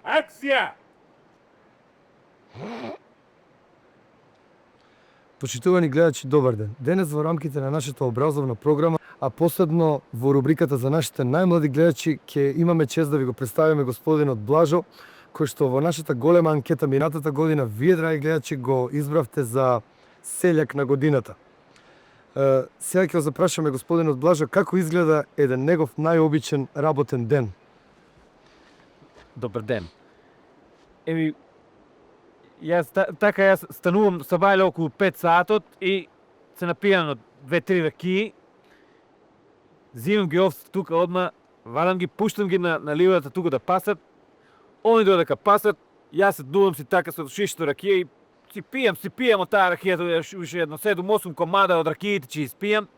Акција! Почитувани гледачи, добар ден. Денес во рамките на нашата образовна програма, а посебно во рубриката за нашите најмлади гледачи, ќе имаме чест да ви го представиме господинот Блажо, кој што во нашата голема анкета минатата година вие, драги гледачи, го избравте за селјак на годината. Сега ќе го запрашаме господинот Блажо како изгледа еден негов најобичен работен ден. Добар ден. Јас станувам со бајле околу 5 саатот и се напијам од 2-3 ракии. Зимам ги овците тука одма, вадам ги, пуштам ги на ливадата тука да пасат. Они додека пасат, јас се дувам си така со шишто ракија и си пијам од таа ракијата, уште едно 7-8 комада од ракиите ќе испијам.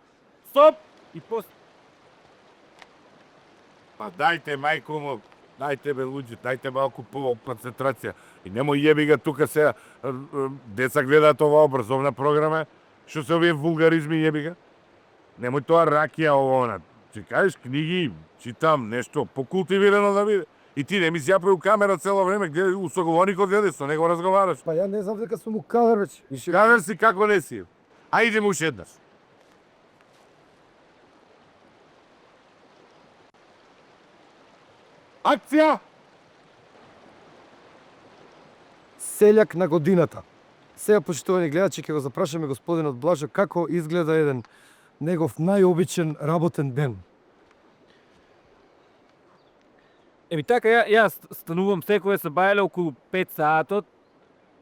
Стоп! И после... Па дајте, мајко му, дајте бе луѓе, дајте малку по концентрација. И немој јеби га тука сега, деца гледаат ова образовна програма, што се овие вулгаризми јеби га. Немој тоа ракија ово, ќе кажеш книги, читам нешто покултивирано да биде. И ти не ми зјапај у камера цело време, гледај у соговорникот, гледај, со него разговараш. Па ја не знам дека сум у кавер веќе. Кавер си како не си. А идеме уште еднаш. Акција! Селјак на годината. Сега, почитувани гледачи, ќе го запрашаме господинот Блажо како изгледа еден негов најобичен работен ден. Така, јас станувам секој со бајле околу 5 саатот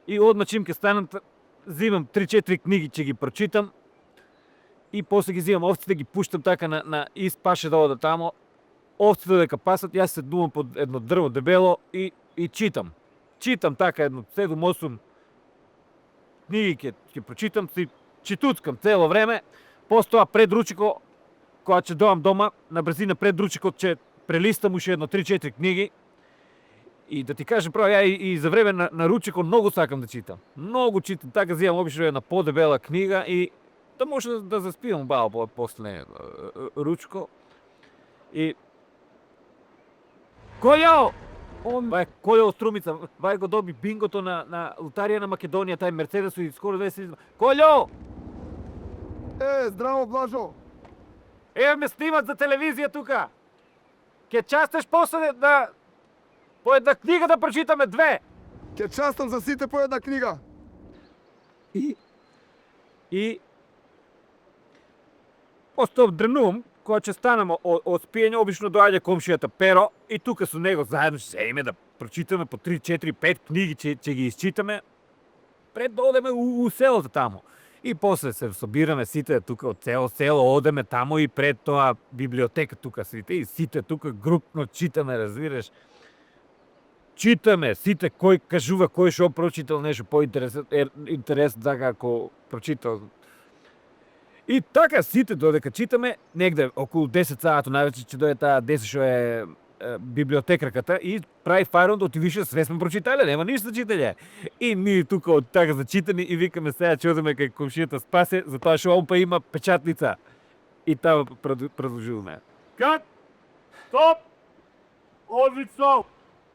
и одма чим ке станам, зимам 3-4 книги ќе ги прочитам и после ги зимам овците, ги пуштам така на испаше да одат тамо. Овците додека пасат, јас се дувам под едно дрво дебело и читам. Читам така едно 7-8 книги ќе прочитам, си читуцкам цело време. После тоа пред ручико, кога ќе доам дома, на брзина пред ручикот ќе прелистам уште едно 3-4 книги. И да ти кажем право, ја и за време на ручико многу сакам да читам. Многу читам, така зимам обично една подебела книга и да може да заспивам бао после ручко. И Кољо! Кољо Струмица, вај го доби бингото на лотарија на Македонија, тај Мерцедес и скоро 20 Кољо! Здраво, Блажо! Еве ме снимат за телевизија тука. Ке частеш после по една книга да прочитаме 2. Ке частам за сите по една книга. И после дрнувам, кога ќе станам од спиење, обично доаѓа комшијата Перо и тука со него заедно ќе седиме да прочитаме по 3, 4, 5 книги, ќе ги isчитаме пред да одеме у селото тамо. И после се собираме сите тука од цело село, одеме тамо и пред тоа библиотека тука сите и сите тука групно читаме, разбираш. Читаме сите кој кажува кој што прочитал нешто интерес така ако прочитал. И така сите додека читаме, негде околу 10 саато највеќе ќе дојде таа 10 што е библиотекарката и прави фајрон да отивише све сме прочитале, нема ништо читање. И ние тука од така зачитани и викаме сега ќе одиме кај комшијата Спасе, затоа што он па има печатница. И таа продолжуваме. Кат! Стоп! Одлично!